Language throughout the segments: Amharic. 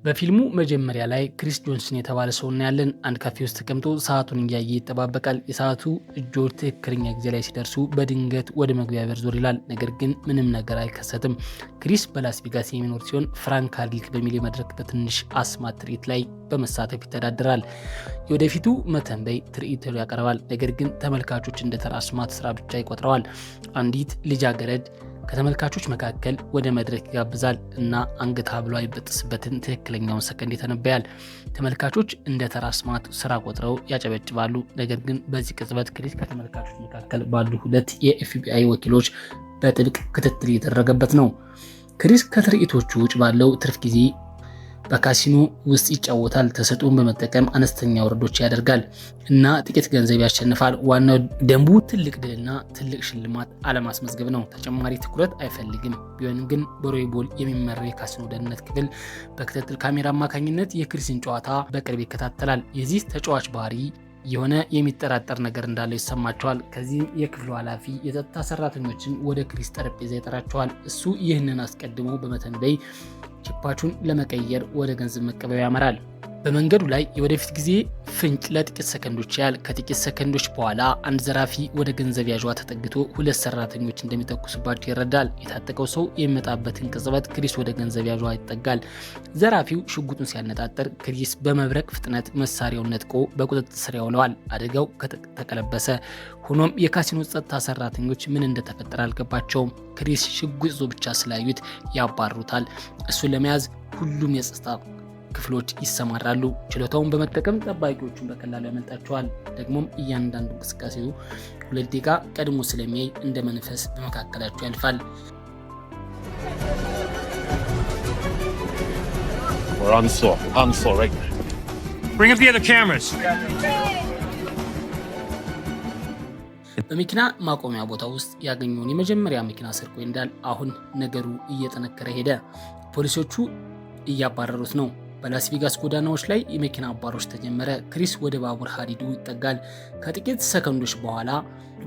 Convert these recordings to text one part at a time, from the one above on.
በፊልሙ መጀመሪያ ላይ ክሪስ ጆንሰን የተባለ ሰው እናያለን። አንድ ካፌ ውስጥ ተቀምጦ ሰዓቱን እያየ ይጠባበቃል። የሰዓቱ እጆች ትክክለኛ ጊዜ ላይ ሲደርሱ በድንገት ወደ መግቢያ በር ዞር ይላል። ነገር ግን ምንም ነገር አይከሰትም። ክሪስ በላስ ቬጋስ የሚኖር ሲሆን ፍራንክ ካርሊክ በሚል መድረክ በትንሽ አስማት ትርኢት ላይ በመሳተፍ ይተዳደራል። የወደፊቱ መተንበይ ትርኢት ያቀርባል። ነገር ግን ተመልካቾች እንደ ተራ አስማት ስራ ብቻ ይቆጥረዋል። አንዲት ልጃገረድ ከተመልካቾች መካከል ወደ መድረክ ይጋብዛል እና አንገት ሀብሏ ይበጥስበትን ትክክለኛውን ሰከንድ ይተነበያል። ተመልካቾች እንደ ተራ አስማት ስራ ቆጥረው ያጨበጭባሉ። ነገር ግን በዚህ ቅጽበት ክሪስ ከተመልካቾች መካከል ባሉ ሁለት የኤፍቢአይ ወኪሎች በጥብቅ ክትትል እየተደረገበት ነው። ክሪስ ከትርኢቶቹ ውጭ ባለው ትርፍ ጊዜ በካሲኖ ውስጥ ይጫወታል። ተሰጥኦን በመጠቀም አነስተኛ ወረዶች ያደርጋል እና ጥቂት ገንዘብ ያሸንፋል። ዋናው ደንቡ ትልቅ ድልና ትልቅ ሽልማት አለማስመዝገብ ነው። ተጨማሪ ትኩረት አይፈልግም። ቢሆንም ግን በሮይቦል የሚመራው የካሲኖ ደህንነት ክፍል በክትትል ካሜራ አማካኝነት የክሪስን ጨዋታ በቅርብ ይከታተላል። የዚህ ተጫዋች ባህሪ የሆነ የሚጠራጠር ነገር እንዳለው ይሰማቸዋል። ከዚህም የክፍሉ ኃላፊ የጸጥታ ሰራተኞችን ወደ ክሪስ ጠረጴዛ ይጠራቸዋል። እሱ ይህንን አስቀድሞ በመተንበይ ቺፓቹን ለመቀየር ወደ ገንዘብ መቀበያ ያመራል። በመንገዱ ላይ የወደፊት ጊዜ ፍንጭ ለጥቂት ሰከንዶች ያህል። ከጥቂት ሰከንዶች በኋላ አንድ ዘራፊ ወደ ገንዘብ ያዥዋ ተጠግቶ ሁለት ሰራተኞች እንደሚተኩሱባቸው ይረዳል። የታጠቀው ሰው የሚመጣበትን ቅጽበት ክሪስ ወደ ገንዘብ ያዥዋ ይጠጋል። ዘራፊው ሽጉጡን ሲያነጣጠር ክሪስ በመብረቅ ፍጥነት መሳሪያውን ነጥቆ በቁጥጥር ስር ያውለዋል። አደጋው ከተቀለበሰ። ሆኖም የካሲኖ ጸጥታ ሰራተኞች ምን እንደተፈጠረ አልገባቸውም። ክሪስ ሽጉጥ ይዞ ብቻ ስላዩት ያባሩታል። እሱን ለመያዝ ሁሉም የጸጥታ ክፍሎች ይሰማራሉ። ችሎታውን በመጠቀም ጠባቂዎቹን በቀላሉ ያመልጣቸዋል። ደግሞም እያንዳንዱ እንቅስቃሴው 2 ደቂቃ ቀድሞ ስለሚያይ እንደ መንፈስ በመካከላቸው ያልፋል። በመኪና ማቆሚያ ቦታ ውስጥ ያገኘውን የመጀመሪያ መኪና ሰርቆ እንዳል አሁን ነገሩ እየጠነከረ ሄደ። ፖሊሶቹ እያባረሩት ነው። በላስ ቬጋስ ጎዳናዎች ላይ የመኪና አባሮች ተጀመረ። ክሪስ ወደ ባቡር ሀዲዱ ይጠጋል። ከጥቂት ሰከንዶች በኋላ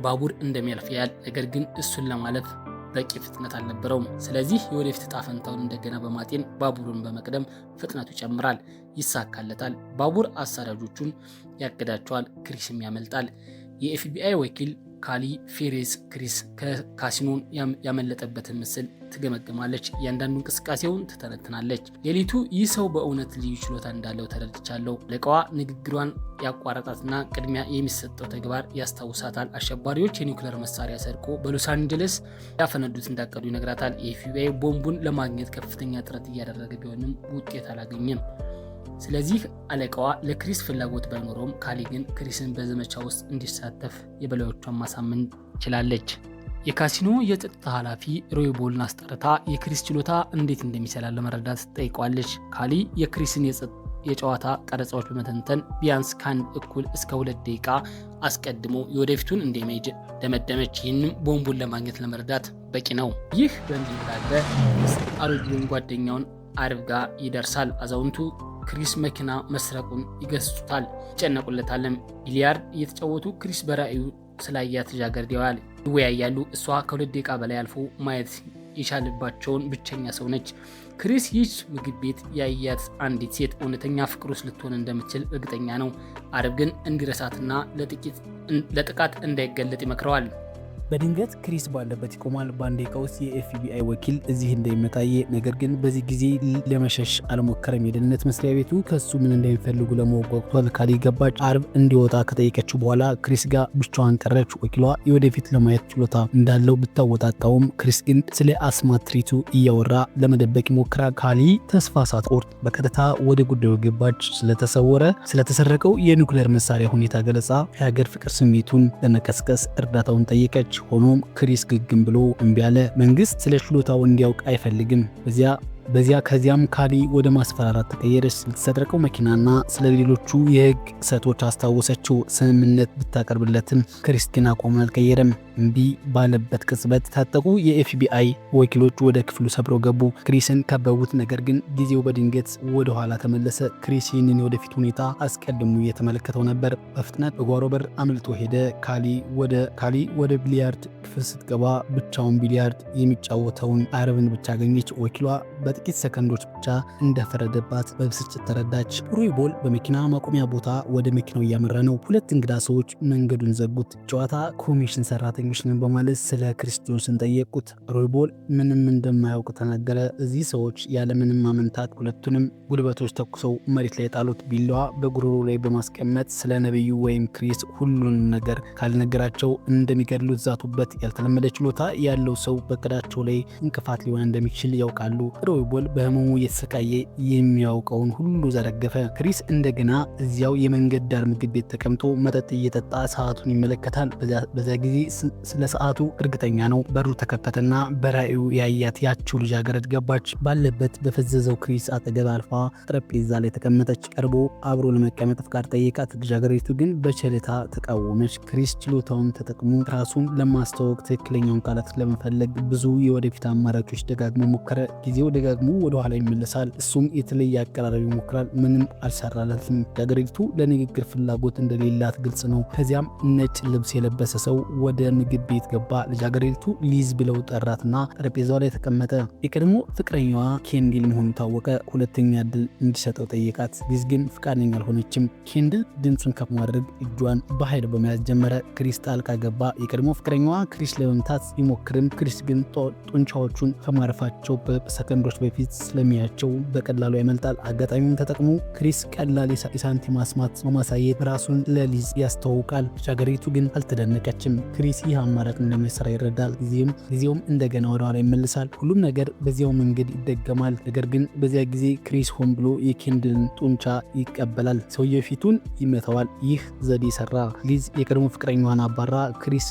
ባቡር እንደሚያልፍ ያያል። ነገር ግን እሱን ለማለፍ በቂ ፍጥነት አልነበረውም። ስለዚህ የወደፊት ዕጣ ፈንታውን እንደገና በማጤን ባቡሩን በመቅደም ፍጥነቱ ይጨምራል። ይሳካለታል። ባቡር አሳዳጆቹን ያግዳቸዋል። ክሪስም ያመልጣል። የኤፍቢአይ ወኪል ካሊ ፌሬዝ ክሪስ ከካሲኖን ያመለጠበትን ምስል ትገመግማለች። እያንዳንዱ እንቅስቃሴውን ትተነትናለች። ሌሊቱ ይህ ሰው በእውነት ልዩ ችሎታ እንዳለው ተረድቻለሁ። አለቃዋ ንግግሯን ያቋረጣትና ቅድሚያ የሚሰጠው ተግባር ያስታውሳታል። አሸባሪዎች የኒውክሌር መሳሪያ ሰርቆ በሎስ አንጀለስ ያፈነዱት እንዳቀዱ ይነግራታል። የኤፍቢአይ ቦምቡን ለማግኘት ከፍተኛ ጥረት እያደረገ ቢሆንም ውጤት አላገኘም። ስለዚህ አለቃዋ ለክሪስ ፍላጎት ባይኖረውም ካሊ ግን ክሪስን በዘመቻ ውስጥ እንዲሳተፍ የበላዮቿን ማሳመን ችላለች። የካሲኖ የጸጥታ ኃላፊ ሮይቦልን አስጠርታ የክሪስ ችሎታ እንዴት እንደሚሰራ ለመረዳት ጠይቋለች። ካሊ የክሪስን የጨዋታ ቀረጻዎች በመተንተን ቢያንስ ከ1 እስከ 2 ደቂቃ አስቀድሞ የወደፊቱን እንደሚያይ ደመደመች። ይህንም ቦምቡን ለማግኘት ለመረዳት በቂ ነው። ይህ በእንዲህ እንዳለ አሮጌውን ጓደኛውን አርብ ጋር ይደርሳል። አዛውንቱ ክሪስ መኪና መስረቁን ይገስጹታል፣ ይጨነቁለታል። ቢሊያርድ እየተጫወቱ ክሪስ በራእዩ ስላያት ልጃገረድ ይወያያሉ። እሷ ከ2 ደቂቃ በላይ አልፎ ማየት የቻለባቸውን ብቸኛ ሰው ነች። ክሪስ ይህች ምግብ ቤት ያያት አንዲት ሴት እውነተኛ ፍቅር ውስጥ ልትሆን እንደምትችል እርግጠኛ ነው። አርብ ግን እንዲረሳትና ለጥቃት እንዳይገለጥ ይመክረዋል። በድንገት ክሪስ ባለበት ይቆማል። በአንድ ደቂቃ ውስጥ የኤፍቢአይ ወኪል እዚህ እንደሚመጣየ፣ ነገር ግን በዚህ ጊዜ ለመሸሽ አልሞከረም። የደህንነት መስሪያ ቤቱ ከሱ ምን እንደሚፈልጉ ለማወቅ ጓጉቷል። ካሊ ገባች። አርብ እንዲወጣ ከጠየቀችው በኋላ ክሪስ ጋር ብቻዋን ቀረች። ወኪሏ የወደፊት ለማየት ችሎታ እንዳለው ብታወጣጣውም ክሪስ ግን ስለ አስማት ትርኢቱ እያወራ ለመደበቅ ይሞክራል። ካሊ ተስፋ ሳትቆርጥ በቀጥታ ወደ ጉዳዩ ገባች። ስለተሰረቀው የኒውክሌር መሳሪያ ሁኔታ ገለጻ፣ የሀገር ፍቅር ስሜቱን ለመቀስቀስ እርዳታውን ጠየቀች። ሆኖም ክሪስ ግግም ብሎ እምቢ አለ። መንግስት ስለ ችሎታው እንዲያውቅ አይፈልግም። ከዚያም ካሊ ወደ ማስፈራራት ተቀየረች። ስለተሰረቀው መኪናና ስለሌሎቹ የህግ ጥሰቶች አስታወሰችው። ስምምነት ብታቀርብለትም ክሪስ ግን አቋሙን አልቀየረም። እምቢ ባለበት ቅጽበት ታጠቁ የኤፍቢአይ ወኪሎች ወደ ክፍሉ ሰብረው ገቡ። ክሪስን ከበቡት። ነገር ግን ጊዜው በድንገት ወደ ኋላ ተመለሰ። ክሪስ ይህንን የወደፊት ሁኔታ አስቀድሞ እየተመለከተው ነበር። በፍጥነት በጓሮ በር አምልጦ ሄደ። ካሊ ወደ ቢሊያርድ ክፍል ስትገባ ብቻውን ቢሊያርድ የሚጫወተውን አረብን ብቻ አገኘች። ወኪሏ ለጥቂት ሰከንዶች ብቻ እንደፈረደባት በብስጭት ተረዳች። ሮይ ቦል በመኪና ማቆሚያ ቦታ ወደ መኪናው እያመራ ነው። ሁለት እንግዳ ሰዎች መንገዱን ዘጉት። ጨዋታ ኮሚሽን ሰራተኞች ነን በማለት ስለ ክሪስ ጆንሰን ጠየቁት። ሮይ ቦል ምንም እንደማያውቅ ተናገረ። እዚህ ሰዎች ያለምንም ማመንታት ሁለቱንም ጉልበቶች ተኩሰው መሬት ላይ ጣሉት። ቢላዋ በጉሮሮ ላይ በማስቀመጥ ስለ ነብዩ ወይም ክሪስ ሁሉንም ነገር ካልነገራቸው እንደሚገድሉት ዛቱበት። ያልተለመደ ችሎታ ያለው ሰው በቅዳቸው ላይ እንቅፋት ሊሆን እንደሚችል ያውቃሉ። ሮይ ቦል በህመሙ እየተሰቃየ የሚያውቀውን ሁሉ ዘረገፈ። ክሪስ እንደገና እዚያው የመንገድ ዳር ምግብ ቤት ተቀምጦ መጠጥ እየጠጣ ሰዓቱን ይመለከታል። በዚያ ጊዜ ስለ ሰዓቱ እርግጠኛ ነው። በሩ ተከፈተና በራእዩ ያያት ያችው ልጃገረድ ገባች። ባለበት በፈዘዘው ክሪስ አጠገብ አልፋ ጠረጴዛ ላይ ተቀመጠች። ቀርቦ አብሮ ለመቀመጥ ፍቃድ ጠየቃት። ልጃገረዲቱ ግን በቸልታ ተቃወመች። ክሪስ ችሎታውን ተጠቅሞ ራሱን ለማስተዋወቅ ትክክለኛውን ቃላት ለመፈለግ ብዙ የወደፊት አማራጮች ደጋግሞ ሞከረ። ጊዜው ደጋግሞ ወደኋላ ይመለሳል። እሱም የተለየ አቀራረብ ይሞክራል። ምንም አልሰራለትም። ልጃገረዲቱ ለንግግር ፍላጎት እንደሌላት ግልጽ ነው። ከዚያም ነጭ ልብስ የለበሰ ሰው ወደ ምግብ ቤት ገባ። ልጃገረዲቱ ሊዝ ብለው ጠራትና ጠረጴዛው ላይ ተቀመጠ። የቀድሞ ፍቅረኛዋ ኬንዲል መሆኑ ታወቀ። ሁለተኛ እድል እንዲሰጠው ጠየቃት። ሊዝ ግን ፍቃደኛ አልሆነችም። ኬንዲል ድምፁን ከፍ ማድረግ እጇን በኃይል በመያዝ ጀመረ። ክሪስ ጣልቃ ገባ። የቀድሞ ፍቅረኛዋ ክሪስ ለመምታት ቢሞክርም ክሪስ ግን ጡንቻዎቹን ከማረፋቸው በሰከንዶች በፊት ስለሚያቸው በቀላሉ ያመልጣል። አጋጣሚውን ተጠቅሞ ክሪስ ቀላል የሳንቲም አስማት በማሳየት ራሱን ለሊዝ ያስተዋውቃል። ልጃገረዲቱ ግን አልተደነቀችም። ክሪስ ይህ አማራጭ እንደማይሰራ ይረዳል። ጊዜውም እንደገና ወደኋላ ይመልሳል። ሁሉም ነገር በዚያው መንገድ ይደገማል። ነገር ግን በዚያ ጊዜ ክሪስ ሆን ብሎ የኬንድልን ጡንቻ ይቀበላል። ሰውየው ፊቱን ይመታዋል። ይህ ዘዴ ሰራ። ሊዝ የቀድሞ ፍቅረኛዋን አባራ ክሪስ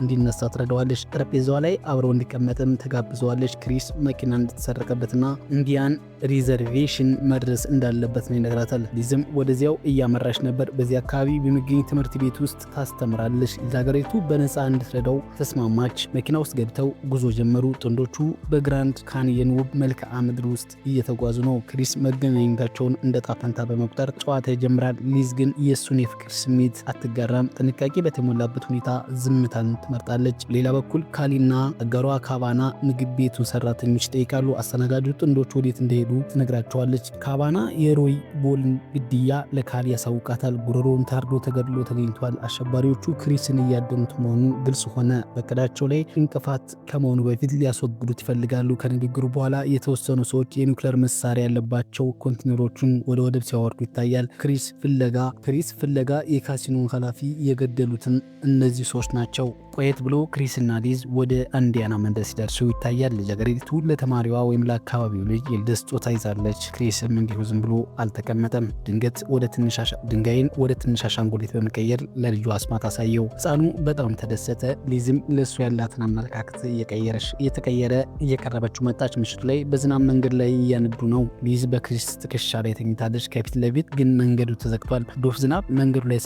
እንዲነሳ ትረዳዋለች። ጠረጴዛዋ ላይ አብረው እንዲቀመጥም ተጋብዘዋለች። ክሪስ መኪና እንድትሰረቀበትና ኢንዲያን ሪዘርቬሽን መድረስ እንዳለበት ነው ይነግራታል። ሊዝም ወደዚያው እያመራች ነበር። በዚህ አካባቢ በሚገኝ ትምህርት ቤት ውስጥ ታስተምራለች። ልጃገረዲቱ በነፃ እንድትረዳው ተስማማች። መኪና ውስጥ ገብተው ጉዞ ጀመሩ። ጥንዶቹ በግራንድ ካንየን ውብ መልክዓ ምድር ውስጥ እየተጓዙ ነው። ክሪስ መገናኘታቸውን እንደ ጣፈንታ በመቁጠር ጨዋታ ይጀምራል። ሊዝ ግን የእሱን የፍቅር ስሜት አትጋራም። ጥንቃቄ በተሞላበት ሁኔታ ዝምታን ትመርጣለች። ሌላ በኩል ካሊና አጋሯ ካቫና ምግብ ቤቱን ሰራተኞች ይጠይቃሉ። አስተናጋጁ ጥንዶቹ ወዴት እንደሄዱ ትነግራቸዋለች። ካቫና የሮይ ቦልን ግድያ ለካሊ ያሳውቃታል። ጉሮሮውን ታርዶ ተገድሎ ተገኝቷል። አሸባሪዎቹ ክሪስን እያደኑት መሆኑ ግልጽ ሆነ። በቀዳቸው ላይ እንቅፋት ከመሆኑ በፊት ሊያስወግዱት ይፈልጋሉ። ከንግግሩ በኋላ የተወሰኑ ሰዎች የኒውክሌር መሳሪያ ያለባቸው ኮንቴነሮችን ወደ ወደብ ሲያወርዱ ይታያል። ክሪስ ፍለጋ የካሲኖን ኃላፊ የገደሉትን እነዚህ ሰዎች ናቸው። ቆየት ብሎ ክሪስና ሊዝ ወደ አንዲያና መንደር ሲደርሱ ይታያል። ልጃገረዲቱ ለተማሪዋ ወይም ለአካባቢው ልጅ የልደት ስጦታ ይዛለች። ክሪስም እንዲሁ ዝም ብሎ አልተቀመጠም። ድንጋይን ወደ ትንሽ አሻንጉሊት በመቀየር ለልጁ አስማት አሳየው። ሕፃኑ በጣም ተደሰተ። ሊዝም ለእሱ ያላትን አመለካከት እየተቀየረ እየቀረበችው መጣች። ምሽቱ ላይ በዝናብ መንገድ ላይ እያነዱ ነው። ሊዝ በክሪስ ትከሻ ላይ ተኝታለች። ከፊት ለፊት ግን መንገዱ ተዘግቷል። ዶፍ ዝናብ መንገዱ ላይ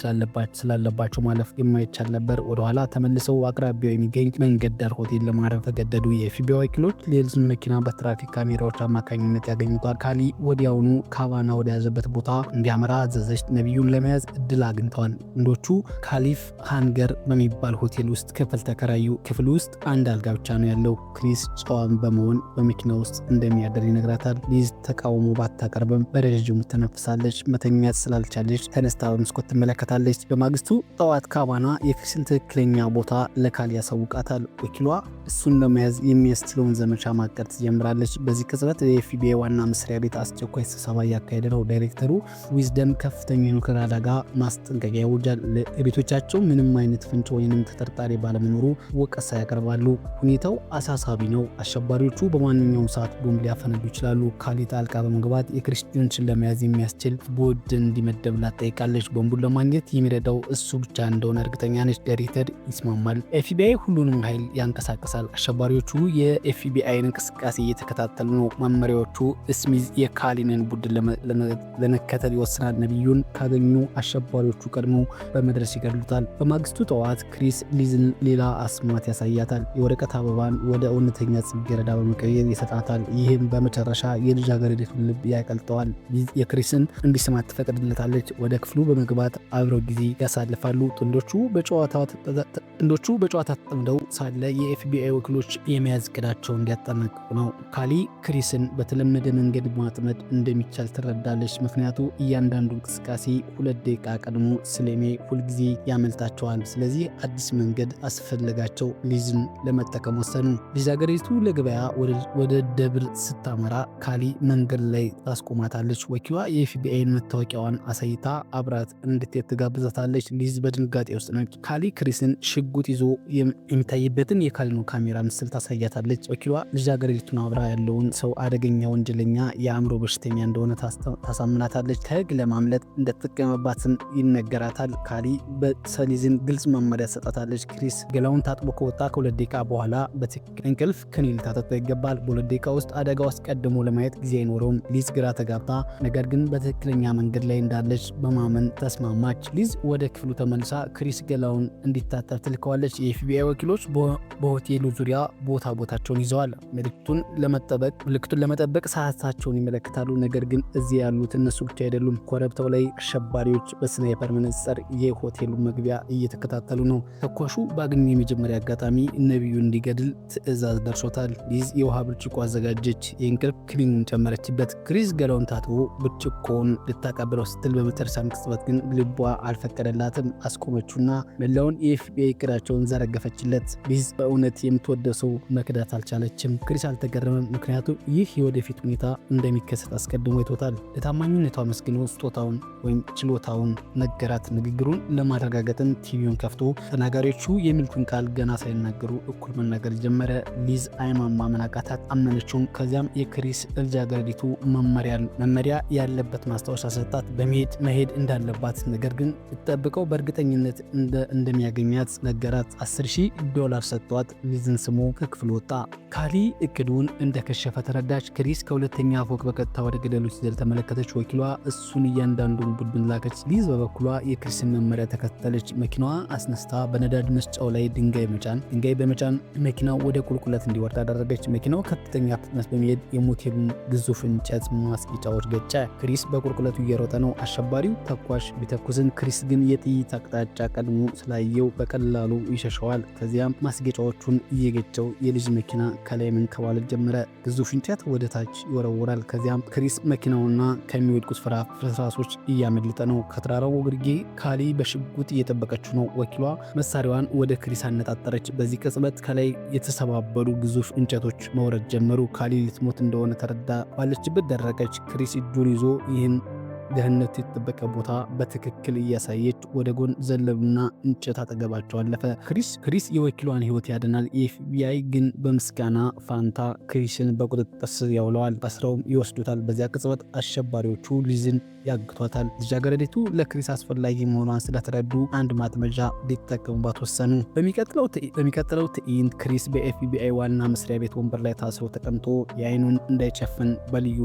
ስላለባቸው ማለፍ የማይቻል ነበር። ወደኋላ ተመልሰው አቅራቢያው የሚገኝ መንገድ ዳር ሆቴል ለማረፍ ተገደዱ። የኤፍቢአይ ወኪሎች የሊዝን መኪና በትራፊክ ካሜራዎች አማካኝነት ያገኙታል። ካሊ ወዲያውኑ ካቫና ወደያዘበት ቦታ እንዲያመራ አዘዘች። ነቢዩን ለመያዝ እድል አግኝተዋል። እንዶቹ ካሊፍ ሃንገር በሚባል ሆቴል ውስጥ ክፍል ተከራዩ። ክፍል ውስጥ አንድ አልጋ ብቻ ነው ያለው። ክሪስ ጨዋም በመሆን በመኪና ውስጥ እንደሚያደር ይነግራታል። ሊዝ ተቃውሞ ባታቀርብም በረዥሙ ተነፍሳለች። መተኛት ስላልቻለች ተነስታ በመስኮት ትመለከታለች። በማግስቱ ጠዋት ካቫና የክሪስን ትክክለኛ ቦታ ለካሊ ያሳውቃታል። ወኪሏ እሱን ለመያዝ የሚያስችለውን ዘመቻ ማቀድ ትጀምራለች። በዚህ ቅጽበት የኤፍቢአይ ዋና መስሪያ ቤት አስቸኳይ ስብሰባ እያካሄደ ነው። ዳይሬክተሩ ዊዝደም ከፍተኛ የኒውክሌር አደጋ ማስጠንቀቂያ ያውጃል። ለቤቶቻቸው ምንም አይነት ፍንጭ ወይንም ተጠርጣሪ ባለመኖሩ ወቀሳ ያቀርባሉ። ሁኔታው አሳሳቢ ነው። አሸባሪዎቹ በማንኛውም ሰዓት ቦምብ ሊያፈነዱ ይችላሉ። ካሊ ጣልቃ በመግባት የክሪስ ጆንሰንን ለመያዝ የሚያስችል ቡድን እንዲመደብላት ጠይቃለች። ቦምቡን ለማግኘት የሚረዳው እሱ ብቻ እንደሆነ እርግጠኛ ነች። ዳይሬክተር ይስማማል። ኤፍቢአይ ሁሉንም ኃይል ያንቀሳቀሳል። አሸባሪዎቹ የኤፍቢአይን እንቅስቃሴ እየተከታተሉ ነው። መመሪያዎቹ ስሚዝ የካሊንን ቡድን ለመከተል ይወስናል። ነቢዩን ካገኙ አሸባሪዎቹ ቀድሞ በመድረስ ይገድሉታል። በማግስቱ ጠዋት ክሪስ ሊዝን ሌላ አስማት ያሳያታል። የወረቀት አበባን ወደ እውነተኛ ጽጌረዳ በመቀየር ይሰጣታል። ይህም በመጨረሻ የልጃገረዲቱን ልብ ያቀልጠዋል። ሊዝ የክሪስን እንዲስማት ትፈቅድለታለች። ወደ ክፍሉ በመግባት አብረው ጊዜ ያሳልፋሉ። ጥንዶቹ ወኪሎቹ በጨዋታ ተጠምደው ሳለ የኤፍቢአይ ወኪሎች የመያዝ እቅዳቸውን እንዲያጠናቅቁ ነው። ካሊ ክሪስን በተለመደ መንገድ ማጥመድ እንደሚቻል ትረዳለች። ምክንያቱ እያንዳንዱ እንቅስቃሴ 2 ደቂቃ ቀድሞ ስለሜ ሁልጊዜ ያመልጣቸዋል። ስለዚህ አዲስ መንገድ አስፈለጋቸው። ሊዝን ለመጠቀም ወሰኑ። ልጃገረዲቱ ለገበያ ወደ ደብር ስታመራ ካሊ መንገድ ላይ ታስቆማታለች። ወኪሏ የኤፍቢአይን መታወቂያዋን አሳይታ አብራት እንድትሄድ ትጋብዛታለች። ሊዝ በድንጋጤ ውስጥ ነች። ካሊ ክሪስን ሽጉጥ ይዞ የሚታይበትን የካሊኖ ካሜራ ምስል ታሳያታለች። ወኪሏ ልጃገረዲቱን አብራ ያለውን ሰው አደገኛ ወንጀለኛ የአእምሮ በሽተኛ እንደሆነ ታሳምናታለች። ከህግ ለማምለጥ እንደተጠቀመባትም ይነገራታል። ካሊ በሰሊዝን ግልጽ መመሪያ ሰጣታለች። ክሪስ ገላውን ታጥቦ ከወጣ ከ2 ደቂቃ በኋላ በትክክል እንቅልፍ ክኒን ሊታጠጣ ይገባል። በ2 ደቂቃ ውስጥ አደጋ ውስጥ ቀድሞ ለማየት ጊዜ አይኖረውም። ሊዝ ግራ ተጋብታ ነገር ግን በትክክለኛ መንገድ ላይ እንዳለች በማመን ተስማማች። ሊዝ ወደ ክፍሉ ተመልሳ ክሪስ ገላውን እንዲታጠብ ትልከዋለች። የኤፍቢአይ ወኪሎች በሆቴሉ ዙሪያ ቦታቸውን ይዘዋል። ምልክቱን ለመጠበቅ ሰዓታቸውን ይመለከታሉ። ነገር ግን እዚህ ያሉት እነሱ ብቻ አይደሉም። ኮረብታው ላይ አሸባሪዎች በስናይፐር መነጽር የሆቴሉ መግቢያ እየተከታተሉ ነው። ተኳሹ ባገኘ የመጀመሪያ አጋጣሚ ነቢዩ እንዲገድል ትዕዛዝ ደርሶታል። ሊዝ የውሃ ብርጭቆ አዘጋጀች። የእንቅልፍ ክኒኑን ጨመረችበት። ክሪስ ገላውን ታጥቦ ብርጭቆውን ልታቀብለው ስትል በመጨረሻም ቅጽበት ግን ልቧ አልፈቀደላትም። አስቆመችውና መላውን የኤፍቢአይ እቅዳቸውን ዘረገፈችለት። ሊዝ በእውነት የምትወደው ሰው መክዳት አልቻለችም። ክሪስ አልተገረመም፣ ምክንያቱም ይህ የወደፊት ሁኔታ እንደሚከሰት አስቀድሞ አይቶታል። ለታማኝነቷ መስግኖ ስጦታውን ወይም ችሎታውን ነገራት። ንግግሩን ለማረጋገጥም ቲቪውን ከፍቶ ተናጋሪዎቹ የሚሉትን ቃል ገና ሳይናገሩ እኩል መናገር ጀመረ። ሊዝ አይኗን ማመን አቃታት። አመነችውም። ከዚያም የክሪስ ልጃገረዲቱ መመሪያ ያለበት ማስታወሻ ሰጣት። መሄድ እንዳለባት ነገር ግን ልትጠብቀው በእርግጠኝነት እንደሚያገኛት ነገራት። $10,000 ሰጥቷት ሊዝን ስሞ ከክፍል ወጣ። ካሊ እቅዱን እንደከሸፈ ተረዳች። ክሪስ ከሁለተኛ ፎቅ በቀጥታ ወደ ገደሉ ሲዘል ተመለከተች። ወኪሏ እሱን እያንዳንዱን ቡድን ላከች። ሊዝ በበኩሏ የክሪስን መመሪያ ተከተለች። መኪናዋ አስነስታ በነዳጅ መስጫው ላይ ድንጋይ በመጫን መኪናው ወደ ቁልቁለት እንዲወርድ አደረገች። መኪናው ከፍተኛ ፍጥነት በመሄድ የሞቴሉን ግዙፍ እንጨት ማስጌጫዎች ገጨ። ክሪስ በቁልቁለቱ እየሮጠ ነው። አሸባሪው ተኳሽ ቢተኩስን ክሪስ ግን የጥይት አቅጣጫ ቀድሞ ስላየው በቀላሉ ይሸሸዋል። ከዚያም ማስጌጫዎቹን እየገጨው የልጅ መኪና ከላይ መንከባለል ጀመረ። ግዙፍ እንጨት ወደ ታች ይወረወራል። ከዚያም ክሪስ መኪናውና ከሚወድቁት ፍርስራሾች እያመለጠ ነው። ከተራራው ግርጌ ካሊ በሽጉጥ እየጠበቀችው ነው። ወኪሏ መሳሪያዋን ወደ ክሪስ አነጣጠረች። በዚህ ቅጽበት ከላይ የተሰባበሩ ግዙፍ እንጨቶች መውረድ ጀመሩ። ካሊ ልትሞት እንደሆነ ተረዳ። ባለችበት ደረቀች። ክሪስ እጁን ይዞ ይህን ደህንነቱ የተጠበቀ ቦታ በትክክል እያሳየች ወደ ጎን ዘለሉና እንጨት አጠገባቸው አለፈ። ክሪስ የወኪሏን ሕይወት ያድናል። የኤፍቢአይ ግን በምስጋና ፋንታ ክሪስን በቁጥጥር ስር ያውለዋል። አስረውም ይወስዱታል። በዚያ ቅጽበት አሸባሪዎቹ ሊዝን ያግቷታል። ልጃገረዲቱ ለክሪስ አስፈላጊ መሆኗን ስለተረዱ አንድ ማጥመጃ ሊጠቀሙባት ወሰኑ። በሚቀጥለው ትዕይንት ክሪስ በኤፍቢአይ ዋና መስሪያ ቤት ወንበር ላይ ታስሮ ተቀምጦ የአይኑን እንዳይጨፍን በልዩ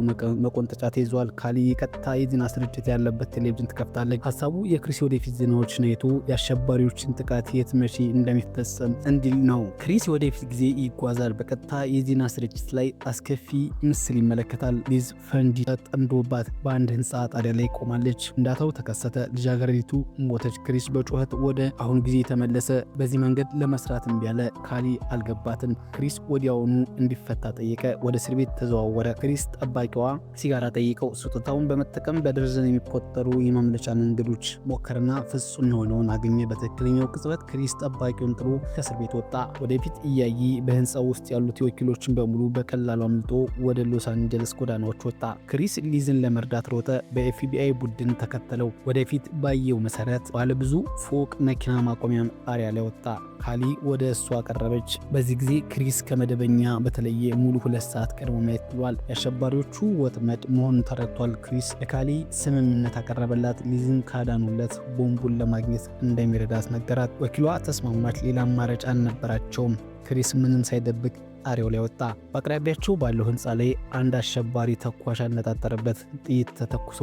መቆንጠጫ ተይዟል። ካሊ ቀጥታ የዜና ስርጭት ያለበት ቴሌቪዥን ትከፍታለች። ሀሳቡ የክሪስ ወደፊት ዜናዎችን አይቶ የአሸባሪዎችን ጥቃት የት መቼ እንደሚፈጸም እንዲል ነው። ክሪስ ወደፊት ጊዜ ይጓዛል። በቀጥታ የዜና ስርጭት ላይ አስከፊ ምስል ይመለከታል። ሊዝ ፈንጂ ተጠምዶባት በአንድ ህንፃ ጣሪያ ላይ ቆማለች። ፍንዳታው ተከሰተ። ልጃገረዲቱ ሞተች። ክሪስ በጩኸት ወደ አሁን ጊዜ ተመለሰ። በዚህ መንገድ ለመስራት እምቢ አለ። ካሊ አልገባትም። ክሪስ ወዲያውኑ እንዲፈታ ጠየቀ። ወደ እስር ቤት ተዘዋወረ። ክሪስ ጠባቂዋ ሲጋራ ጠይቀው ስጦታውን በመጠቀም በደርዘን የሚቆጠሩ የማምለጫ መንገዶች ሞከረና ፍጹም የሆነውን አገኘ። በትክክለኛው ቅጽበት ክሪስ ጠባቂውን ጥሎ ከእስር ቤት ወጣ። ወደፊት እያየ በህንፃው ውስጥ ያሉት ወኪሎችን በሙሉ በቀላሉ አምልጦ ወደ ሎስ አንጀለስ ጎዳናዎች ወጣ። ክሪስ ሊዝን ለመርዳት ሮጠ። በኤፍቢአይ ቡድን ተከተለው። ወደፊት ባየው መሰረት ባለብዙ ፎቅ መኪና ማቆሚያ ጣሪያ ላይ ወጣ። ካሊ ወደ እሷ ቀረበች። በዚህ ጊዜ ክሪስ ከመደበኛ በተለየ ሙሉ 2 ሰዓት ቀድሞ ማየት ብሏል። የአሸባሪዎቹ ወጥመድ መሆኑን ተረድቷል። ክሪስ ለካሊ ስምምነት አቀረበላት። ሊዝን ካዳኑለት ቦምቡን ለማግኘት እንደሚረዳት ነገራት። ወኪሏ ተስማማች። ሌላ አማራጭ አልነበራቸውም። ክሪስ ምንም ሳይደብቅ ጣሪያው ላይ ወጣ። በአቅራቢያቸው ባለው ህንፃ ላይ አንድ አሸባሪ ተኳሽ አነጣጠረበት። ጥይት ተተኩሶ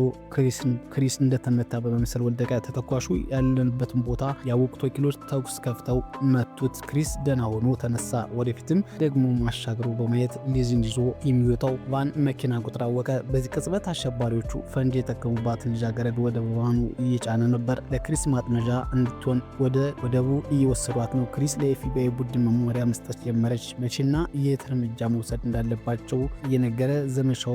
ክሪስ እንደተመታ በመምሰል ወደቀ። ተተኳሹ ያለንበትን ቦታ ያወቁት ወኪሎች ተኩስ ከፍተው መቱት። ክሪስ ደህና ሆኖ ተነሳ። ወደፊትም ደግሞ ማሻገሩ በማየት ሊዝን ይዞ የሚወጣው ቫን መኪና ቁጥር አወቀ። በዚህ ቅጽበት አሸባሪዎቹ ፈንጂ የተጠቀሙባት ልጃገረድ ወደ ቫኑ እየጫነ ነበር። ለክሪስ ማጥመዣ እንድትሆን ወደ ወደቡ እየወሰዷት ነው። ክሪስ ለኤፍቢአይ ቡድን መመሪያ መስጠት ጀመረች። መቼና የት እርምጃ መውሰድ እንዳለባቸው እየነገረ ዘመቻው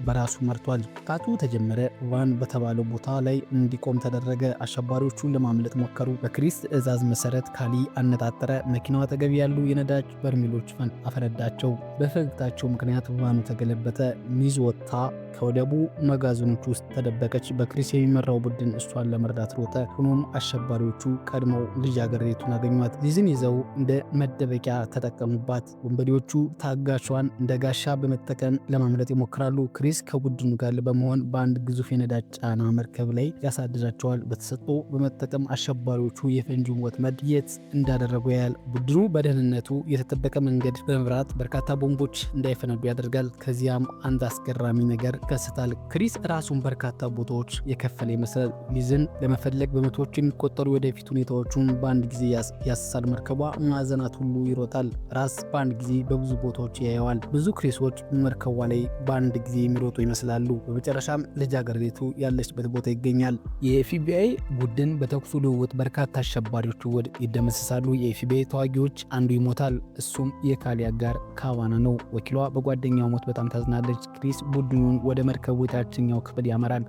በራሱ መርቷል። ጥቃቱ ተጀመረ። ቫን በተባለው ቦታ ላይ እንዲቆም ተደረገ። አሸባሪዎቹን ለማምለጥ ሞከሩ። በክሪስ ትዕዛዝ መሰረት ካሊ አነጣጠረ። መኪናው አጠገብ ያሉ የነዳጅ በርሜሎች አፈነዳቸው። በፈገግታቸው ምክንያት ቫኑ ተገለበጠ። ሚዝ ወጥታ ከወደቡ መጋዘኖች ውስጥ ተደበቀች። በክሪስ የሚመራው ቡድን እሷን ለመርዳት ሮጠ። ሆኖም አሸባሪዎቹ ቀድመው ልጃገረዲቱን አገኟት። ሊዝን ይዘው እንደ መደበቂያ ተጠቀሙባት። ወንበዴዎቹ ታጋቿን እንደ ጋሻ በመጠቀም ለማምለጥ ይሞክራሉ። ክሪስ ከቡድኑ ጋር በመሆን በአንድ ግዙፍ የነዳጅ ጫና መርከብ ላይ ያሳድራቸዋል። በተሰጥኦ በመጠቀም አሸባሪዎቹ የፈንጂውን ወጥመድ የት እንዳደረጉ ያያል። ቡድኑ በደህንነቱ የተጠበቀ መንገድ በመምራት በርካታ ቦምቦች እንዳይፈነዱ ያደርጋል። ከዚያም አንድ አስገራሚ ነገር ይከሰታል። ክሪስ ራሱን በርካታ ቦታዎች የከፈለ ይመስላል። ሊዝን ለመፈለግ በመቶዎች የሚቆጠሩ ወደፊት ሁኔታዎቹን በአንድ ጊዜ ያስሳል። መርከቧ ማዕዘናት ሁሉ ይሮጣል። ራስ በአንድ ጊዜ በብዙ ቦታዎች ያየዋል። ብዙ ክሪሶች መርከቧ ላይ በአንድ ጊዜ የሚሮጡ ይመስላሉ። በመጨረሻም ልጃገረዲቱ ያለችበት ቦታ ይገኛል። የኤፍቢአይ ቡድን በተኩሱ ልውውጥ በርካታ አሸባሪዎች ይደመሰሳሉ። የኤፍቢአይ ተዋጊዎች አንዱ ይሞታል። እሱም የካሊ አጋር ካቫና ነው። ወኪሏ በጓደኛው ሞት በጣም ታዝናለች። ክሪስ ቡድኑን ወደ መርከቡ የታችኛው ክፍል ያመራል።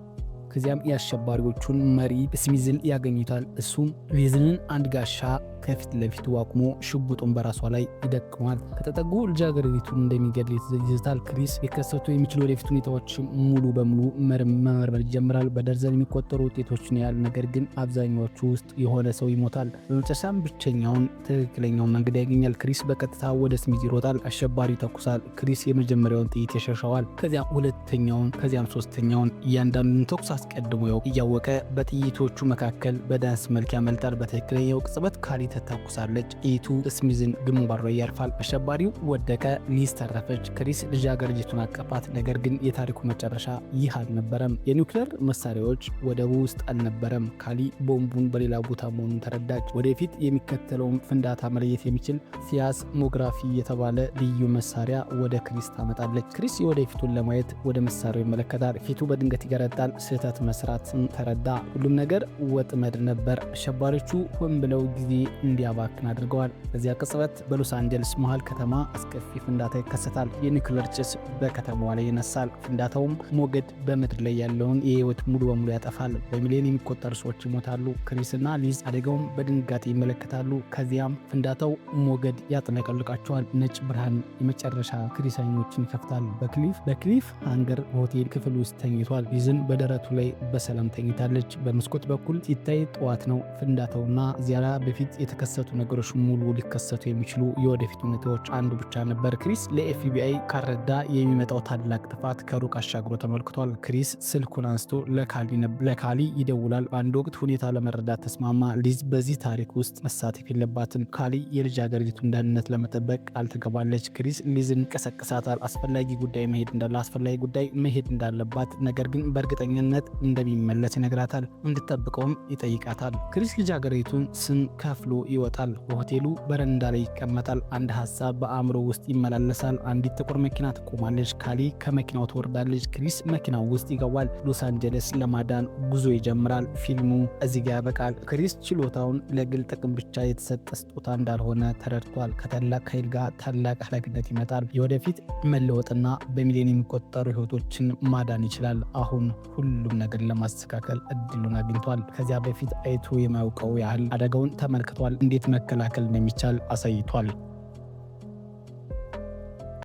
ከዚያም የአሸባሪዎቹን መሪ ስሚዝን ያገኙታል። እሱም ሊዝንን አንድ ጋሻ ከፊት ለፊቱ አቁሞ ሽጉጡን በራሷ ላይ ይደቅማል። ከተጠጉ ልጃገረዲቱን እንደሚገድል ይዝታል። ክሪስ ሊከሰቱ የሚችሉ ወደፊት ሁኔታዎች ሙሉ በሙሉ መመርመር ይጀምራል። በደርዘን የሚቆጠሩ ውጤቶችን ያህል፣ ነገር ግን አብዛኛዎቹ ውስጥ የሆነ ሰው ይሞታል። በመጨረሻም ብቸኛውን ትክክለኛውን መንገድ ያገኛል። ክሪስ በቀጥታ ወደ ስሚዝ ይሮጣል። አሸባሪ ይተኩሳል። ክሪስ የመጀመሪያውን ጥይት ያሸሸዋል። ከዚያም ሁለተኛውን፣ ከዚያም ሶስተኛውን። እያንዳንዱን ተኩስ አስቀድሞ እያወቀ በጥይቶቹ መካከል በዳንስ መልክ ያመልጣል። በትክክለኛው ቅጽበት ካሊ ተተኩሳለች። ጥይቱ ስሚዝን ግንባሩ ላይ ያርፋል። አሸባሪው ወደቀ። ሊዝ ተረፈች። ክሪስ ልጃገረዲቱን አቀፋት። ነገር ግን የታሪኩ መጨረሻ ይህ አልነበረም። የኒውክሌር መሳሪያዎች ወደቡ ውስጥ አልነበረም። ካሊ ቦምቡን በሌላ ቦታ መሆኑን ተረዳች። ወደፊት የሚከተለውን ፍንዳታ መለየት የሚችል ሲያስሞግራፊ የተባለ ልዩ መሳሪያ ወደ ክሪስ ታመጣለች። ክሪስ የወደፊቱን ለማየት ወደ መሳሪያው ይመለከታል። ፊቱ በድንገት ይገረጣል። ስህተት መስራትን ተረዳ። ሁሉም ነገር ወጥመድ ነበር። አሸባሪዎቹ ሆን ብለው ጊዜ እንዲያባክን አድርገዋል። በዚያ ቅጽበት በሎስ አንጀለስ መሃል ከተማ አስከፊ ፍንዳታ ይከሰታል። የኒውክሌር ጭስ በከተማዋ ላይ ይነሳል። ፍንዳታውም ሞገድ በምድር ላይ ያለውን የህይወት ሙሉ በሙሉ ያጠፋል። በሚሊዮን የሚቆጠሩ ሰዎች ይሞታሉ። ክሪስና ሊዝ አደጋውን በድንጋጤ ይመለከታሉ። ከዚያም ፍንዳታው ሞገድ ያጥለቀልቃቸዋል። ነጭ ብርሃን የመጨረሻ ክሪሰኞችን ይከፍታል። በክሊፍ ሃንገር ሆቴል ክፍል ውስጥ ተኝቷል። ሊዝን በደረቱ ላይ በሰላም ተኝታለች። በመስኮት በኩል ሲታይ ጠዋት ነው። ፍንዳታውና ዚያራ በፊት የተከሰቱ ነገሮች ሙሉ ሊከሰቱ የሚችሉ የወደፊት ሁኔታዎች አንዱ ብቻ ነበር። ክሪስ ለኤፍቢአይ ካረዳ የሚመጣው ታላቅ ጥፋት ከሩቅ አሻግሮ ተመልክቷል። ክሪስ ስልኩን አንስቶ ለካሊ ይደውላል። በአንድ ወቅት ሁኔታ ለመረዳት ተስማማ። ሊዝ በዚህ ታሪክ ውስጥ መሳተፍ የለባትም። ካሊ የልጃገረዲቱን ደህንነት ለመጠበቅ ቃል ትገባለች። ክሪስ ሊዝን ቀሰቅሳታል። አስፈላጊ ጉዳይ መሄድ እንዳለባት፣ ነገር ግን በእርግጠኝነት እንደሚመለስ ይነግራታል። እንድትጠብቀውም ይጠይቃታል። ክሪስ ልጃገረዲቱን ስም ከፍሎ ይወጣል። በሆቴሉ በረንዳ ላይ ይቀመጣል። አንድ ሀሳብ በአእምሮ ውስጥ ይመላለሳል። አንዲት ጥቁር መኪና ትቆማለች። ካሊ ከመኪናው ትወርዳለች። ክሪስ መኪናው ውስጥ ይገባል። ሎስ አንጀለስ ለማዳን ጉዞ ይጀምራል። ፊልሙ እዚህ ጋር ያበቃል። ክሪስ ችሎታውን ለግል ጥቅም ብቻ የተሰጠ ስጦታ እንዳልሆነ ተረድቷል። ከታላቅ ኃይል ጋር ታላቅ ኃላፊነት ይመጣል። የወደፊት መለወጥና በሚሊዮን የሚቆጠሩ ህይወቶችን ማዳን ይችላል። አሁን ሁሉም ነገር ለማስተካከል እድሉን አግኝቷል። ከዚያ በፊት አይቶ የማያውቀው ያህል አደጋውን ተመልክቷል። እንዴት መከላከል እንደሚቻል አሳይቷል።